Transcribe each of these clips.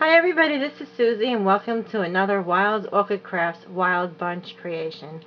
Hi everybody, this is Susie and welcome to another Wild Orchid Crafts Wild Bunch creation.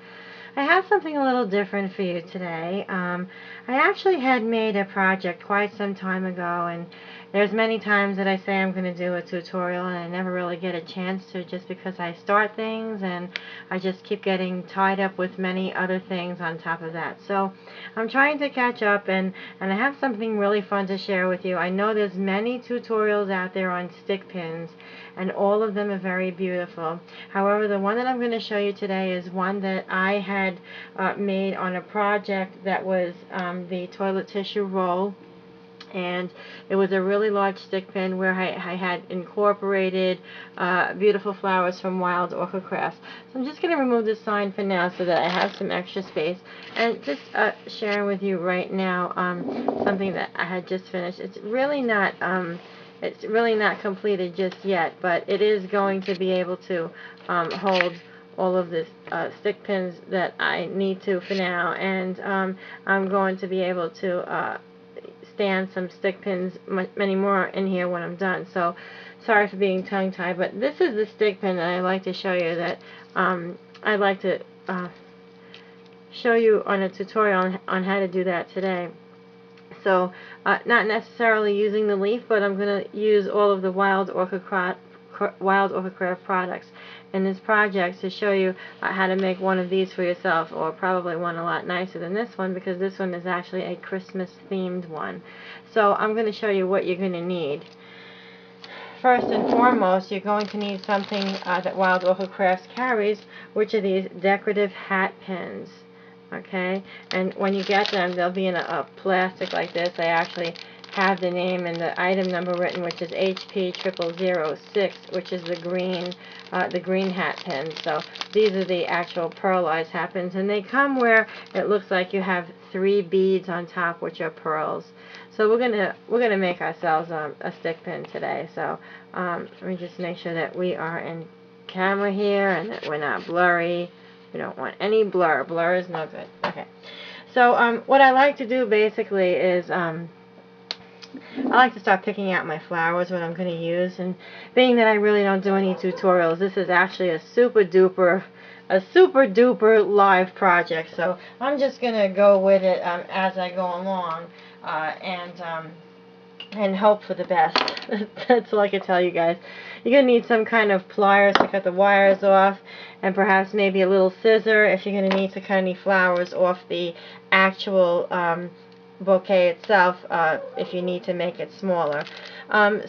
I have something a little different for you today. I actually had made a project quite some time ago, and there's many times that I say I'm going to do a tutorial and I never really get a chance to, just because I start things and I just keep getting tied up with many other things on top of that. So I'm trying to catch up, and I have something really fun to share with you. I know there's many tutorials out there on stick pins, and all of them are very beautiful. However, the one that I'm going to show you today is one that I had made on a project that was the toilet tissue roll. And it was a really large stick pin where I had incorporated beautiful flowers from Wild Orchid Crafts. So I'm just going to remove this sign for now so that I have some extra space. And just sharing with you right now something that I had just finished. It's really not completed just yet, but it is going to be able to hold all of this stick pins that I need to for now. And I'm going to be able to stand some stick pins, many more in here when I'm done. So sorry for being tongue-tied, but this is the stick pin that I like to show you, that I'd like to show you on a tutorial on how to do that today. So not necessarily using the leaf, but I'm going to use all of the Wild Orchid Craft products in this project to show you how to make one of these for yourself, or probably one a lot nicer than this one, because this one is actually a Christmas themed one. So I'm going to show you what you're going to need. First and foremost, you're going to need something that Wild Orchid Crafts carries, which are these decorative hat pins. Okay, and when you get them, they'll be in a plastic like this. I actually have the name and the item number written, which is HP0006, which is the green hat pin. So these are the actual pearlized hat pins, and they come where it looks like you have 3 beads on top, which are pearls. So we're gonna make ourselves a stick pin today. So let me just make sure that we are in camera here and that we're not blurry. We don't want any blur. Blur is no good. Okay. So what I like to do basically is I like to start picking out my flowers, what I'm going to use, and being that I really don't do any tutorials, this is actually a super duper live project. So I'm just going to go with it as I go along, and hope for the best. That's all I can tell you guys. You're going to need some kind of pliers to cut the wires off, and perhaps maybe a little scissor if you're going to need to cut any flowers off the actual bouquet itself, if you need to make it smaller.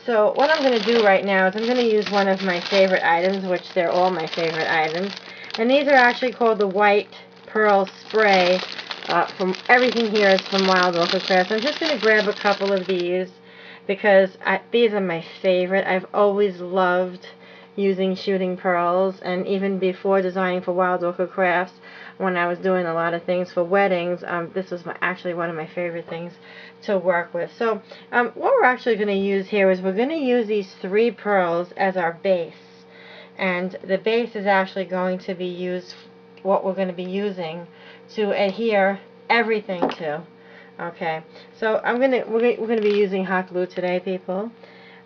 So what I'm going to do right now is I'm going to use one of my favorite items, which they're all my favorite items, and these are actually called the White Pearl Spray. From everything here is from Wild Orchid Crafts. I'm just going to grab a couple of these because these are my favorite. I've always loved using shooting pearls, and even before designing for Wild Orchid Crafts, when I was doing a lot of things for weddings, this was actually one of my favorite things to work with. So what we're actually going to use here is we're going to use these 3 pearls as our base, and the base is actually going to be what we're going to be using to adhere everything to. Okay, so we're gonna be using hot glue today, people.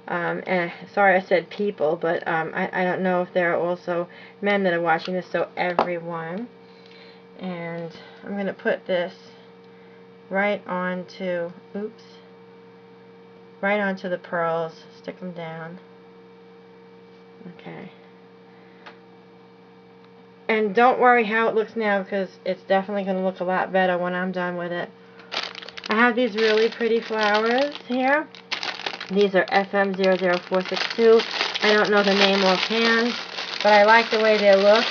And sorry I said people, but I don't know if there are also men that are watching this, so everyone. And I'm gonna put this right onto the pearls. Stick them down. Okay. And don't worry how it looks now, because it's definitely going to look a lot better when I'm done with it. I have these really pretty flowers here. These are FM00462. I don't know the name offhand, but I like the way they look,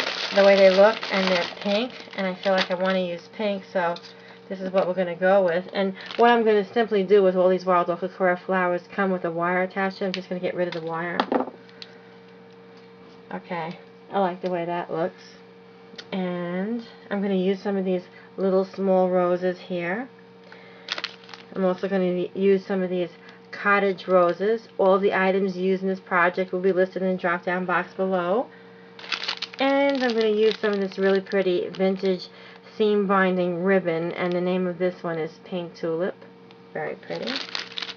and they're pink, and I feel like I want to use pink, so this is what we're going to go with. And what I'm going to simply do with all these Wild Orchid Craft flowers come with a wire attached to them. I'm just going to get rid of the wire. Okay, I like the way that looks. And I'm going to use some of these little small roses here. I'm also going to use some of these cottage roses. All the items used in this project will be listed in the drop down box below. And I'm going to use some of this really pretty vintage seam binding ribbon, and the name of this one is Pink Tulip. Very pretty.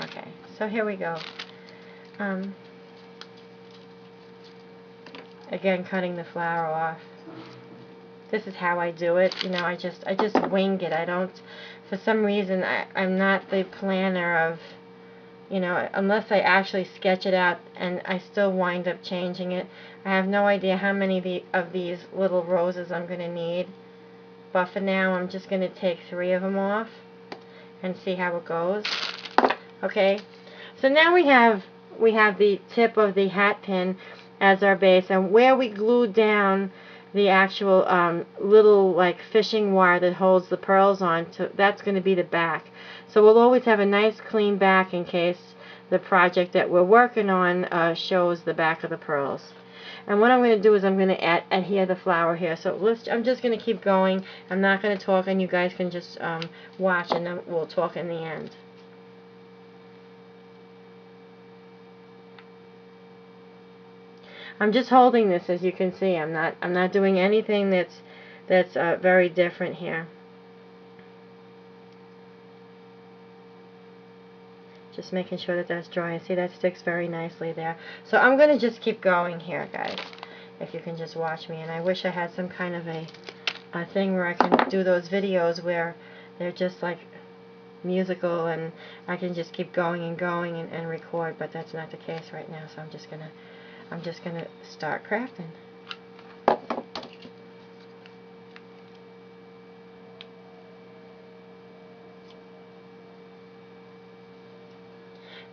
Okay, so here we go. again, cutting the flower off. This is how I do it. You know, I just wing it. I don't, for some reason, I'm not the planner of, you know, unless I actually sketch it out, and I still wind up changing it. I have no idea how many of these little roses I'm going to need, but for now I'm just going to take 3 of them off and see how it goes. Okay, so now we have the tip of the hat pin as our base, and where we glued down the actual little like fishing wire that holds the pearls on, that's going to be the back. So we'll always have a nice clean back in case the project that we're working on shows the back of the pearls. And what I'm going to do is I'm going to adhere the flower here. So I'm just going to keep going. I'm not going to talk, and you guys can just watch, and then we'll talk in the end. I'm just holding this, as you can see. I'm not doing anything that's very different here. Just making sure that that's dry. See, that sticks very nicely there. So I'm going to just keep going here, guys, if you can just watch me. And I wish I had some kind of a thing where I can do those videos where they're just like musical and I can just keep going and going and record, but that's not the case right now. So I'm just gonna start crafting.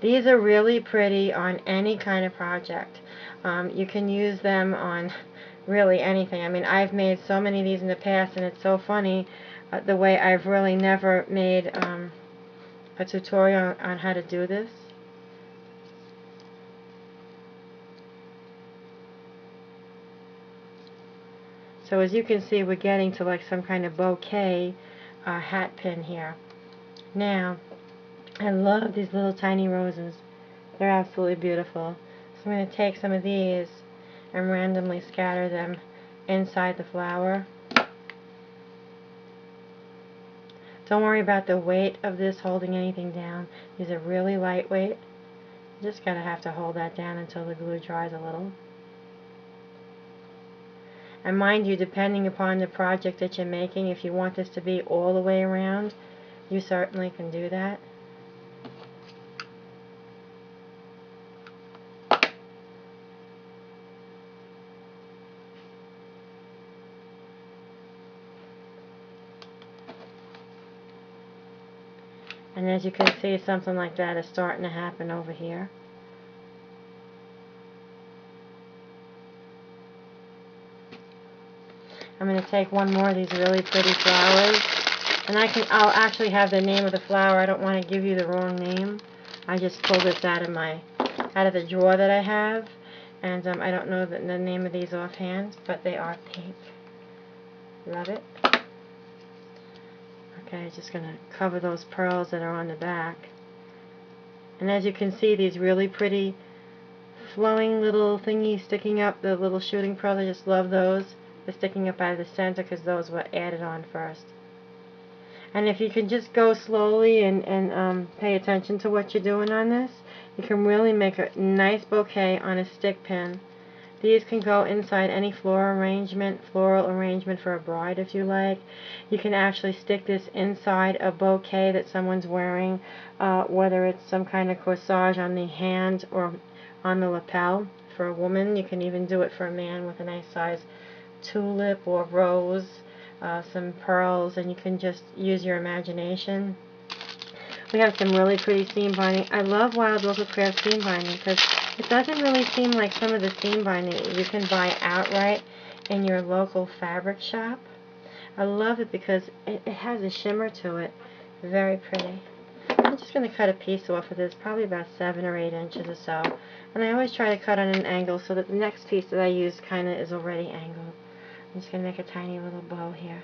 These are really pretty on any kind of project. You can use them on really anything. I mean, I've made so many of these in the past, and it's so funny the way I've really never made a tutorial on how to do this. So as you can see, we're getting to like some kind of bouquet hat pin here. Now, I love these little tiny roses. They're absolutely beautiful. So I'm going to take some of these and randomly scatter them inside the flower. Don't worry about the weight of this holding anything down. These are really lightweight. You just gotta have to hold that down until the glue dries a little. And mind you, depending upon the project that you're making, if you want this to be all the way around, you certainly can do that. And as you can see, something like that is starting to happen over here. I'm going to take one more of these really pretty flowers, and I'll actually have the name of the flower. I don't want to give you the wrong name. I just pulled this out of the drawer that I have, and I don't know the name of these offhand, but they are pink. Love it. Okay, just going to cover those pearls that are on the back. And as you can see, these really pretty flowing little thingies sticking up, the little shooting pearls, I just love those. They're sticking up out of the center because those were added on first. And if you can just go slowly and pay attention to what you're doing on this, you can really make a nice bouquet on a stick pin. These can go inside any floral arrangement for a bride if you like. You can actually stick this inside a bouquet that someone's wearing, whether it's some kind of corsage on the hand or on the lapel. For a woman, you can even do it for a man with a nice size tulip or rose, some pearls, and you can just use your imagination. We have some really pretty seam binding. I love Wild Local Craft seam binding because it doesn't really seem like some of the seam binding you can buy outright in your local fabric shop. I love it because it has a shimmer to it. Very pretty. I'm just going to cut a piece off of this, probably about 7 or 8 inches or so. And I always try to cut on an angle so that the next piece that I use kind of is already angled. I'm just going to make a tiny little bow here.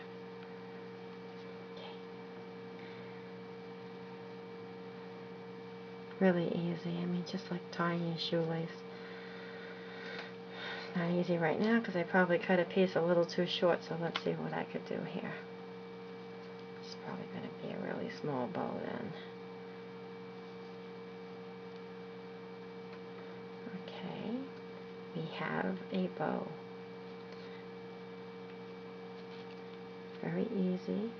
Really easy. I mean, just like tying a shoelace. Not easy right now because I probably cut a piece a little too short, so let's see what I could do here. It's probably going to be a really small bow then. Okay, we have a bow. Very easy.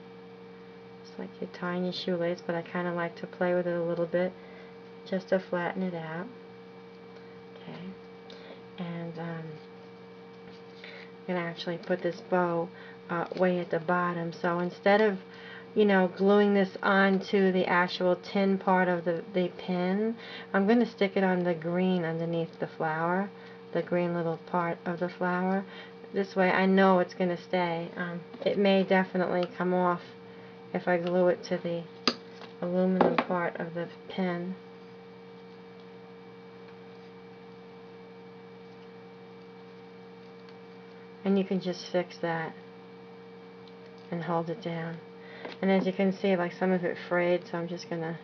It's like you're tying your shoelace, but I kind of like to play with it a little bit just to flatten it out. Okay. And I'm going to actually put this bow way at the bottom. So instead of, gluing this onto the actual tin part of the pin, I'm going to stick it on the green underneath the flower, the green little part of the flower. This way I know it's going to stay. It may definitely come off if I glue it to the aluminum part of the pin. And you can just fix that and hold it down. And as you can see, like some of it frayed, so I'm just going to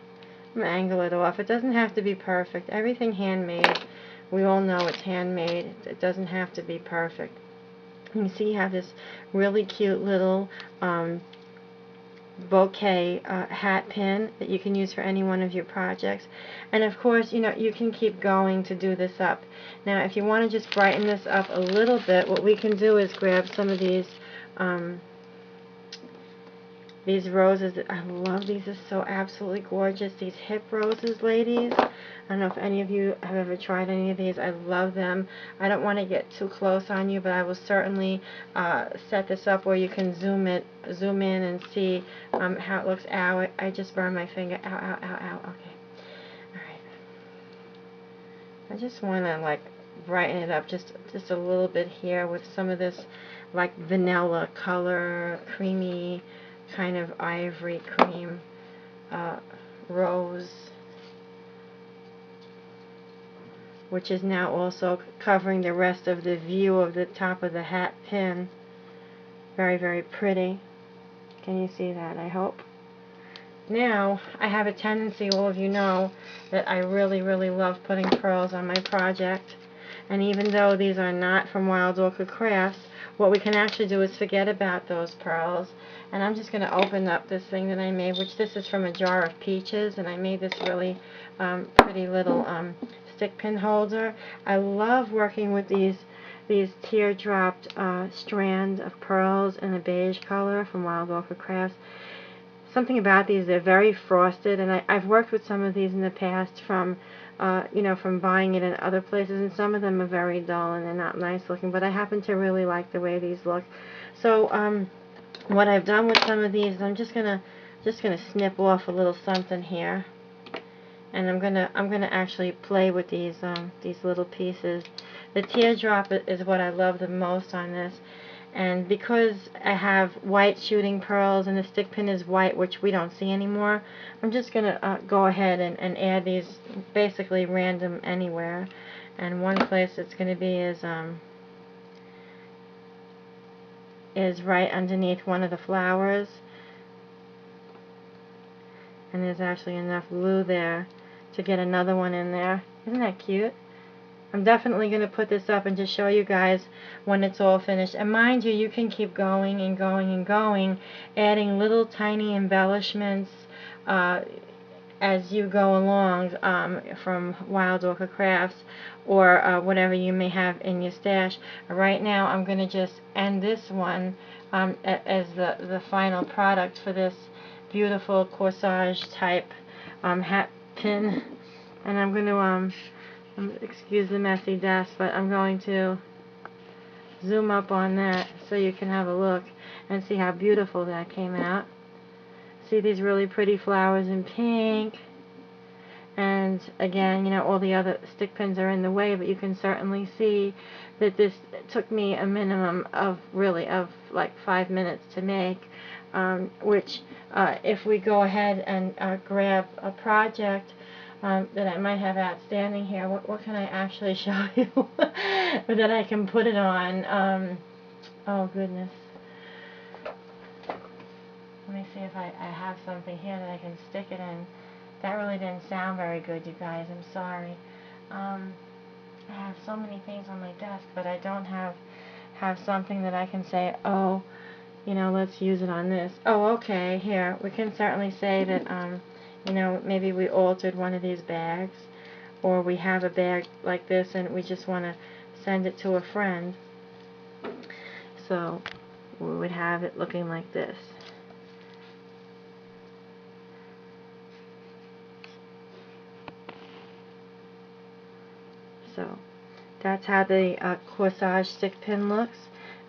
angle it off. It doesn't have to be perfect. Everything handmade, we all know it's handmade. It doesn't have to be perfect. You can see you have this really cute little bouquet hat pin that you can use for any one of your projects. And of course, you can keep going to do this up. Now, if you want to just brighten this up a little bit, what we can do is grab some of these roses. I love these. Are so absolutely gorgeous. These hip roses, ladies. I don't know if any of you have ever tried any of these. I love them. I don't want to get too close on you, but I will certainly set this up where you can zoom in and see how it looks. Ow, I just burned my finger. Ow, ow, ow, ow. Okay. Alright. I just want to like brighten it up just a little bit here with some of this like vanilla color, creamy kind of ivory cream rose, which is now also covering the rest of the view of the top of the hat pin. Very, very pretty. Can you see that? I hope. Now, I have a tendency, all of you know, that I really, really love putting pearls on my project. And even though these are not from Wild Orchid Crafts, what we can actually do is forget about those pearls. And I'm just going to open up this thing that I made, which this is from a jar of peaches, and I made this really pretty little stick pin holder. I love working with these teardropped strand of pearls in a beige color from Wild Orchid Crafts. Something about these, they're very frosted, and I've worked with some of these in the past from from buying it in other places, and some of them are very dull and they're not nice looking, but I happen to really like the way these look. So what I've done with some of these, I'm just gonna snip off a little something here, and I'm gonna actually play with these little pieces. The teardrop is what I love the most on this. And because I have white shooting pearls and the stick pin is white, which we don't see anymore, I'm just going to go ahead and add these basically random anywhere. And one place it's going to be is right underneath one of the flowers. And there's actually enough glue there to get another one in there. Isn't that cute? I'm definitely going to put this up and just show you guys when it's all finished. And mind you, you can keep going and going and going, adding little tiny embellishments as you go along from Wild Orchid Crafts or whatever you may have in your stash. Right now, I'm going to just end this one as the final product for this beautiful corsage type hat pin. And I'm going to excuse the messy desk, but I'm going to zoom up on that so you can have a look and see how beautiful that came out. See these really pretty flowers in pink, and again, all the other stick pins are in the way, but you can certainly see that this took me a minimum of like 5 minutes to make, which if we go ahead and grab a project that I might have outstanding here. What can I actually show you that I can put it on? Oh goodness. Let me see if I have something here that I can stick it in. That really didn't sound very good, you guys. I'm sorry. I have so many things on my desk, but I don't have something that I can say, oh, let's use it on this. Oh, okay, here. We can certainly say that maybe we altered one of these bags, or we have a bag like this and we just want to send it to a friend. So we would have it looking like this. So that's how the corsage stick pin looks.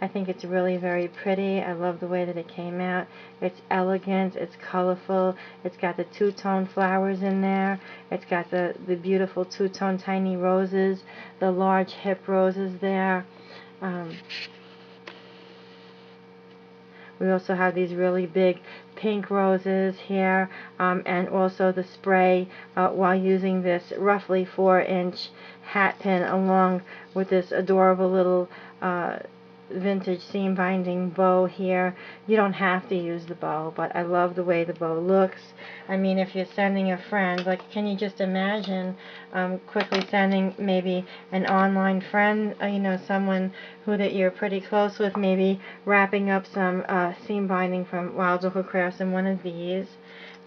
I think it's really very pretty. I love the way that it came out. It's elegant, it's colorful, it's got the two-tone flowers in there, it's got the beautiful two-tone tiny roses, the large hip roses there. We also have these really big pink roses here, and also the spray while using this roughly 4-inch hat pin along with this adorable little vintage seam binding bow here. You don't have to use the bow, but I love the way the bow looks. I mean, if you're sending a friend, like, can you just imagine quickly sending maybe an online friend, you know, someone who that you're pretty close with, maybe wrapping up some seam binding from Wild Local Crafts in one of these,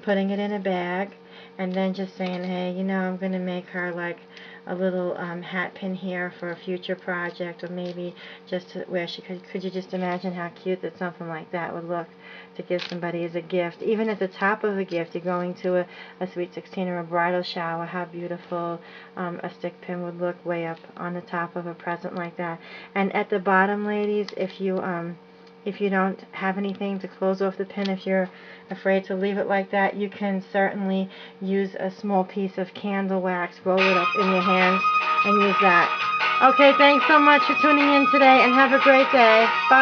putting it in a bag, and then just saying, hey, you know, I'm going to make her like a little hat pin here for a future project, or maybe just to where she could you just imagine how cute that something like that would look to give somebody as a gift. Even at the top of a gift, you're going to a Sweet 16 or a bridal shower, how beautiful a stick pin would look way up on the top of a present like that. And at the bottom, ladies, if you don't have anything to close off the pin, if you're afraid to leave it like that, you can certainly use a small piece of candle wax, roll it up in your hands, and use that. Okay, thanks so much for tuning in today, and have a great day. Bye.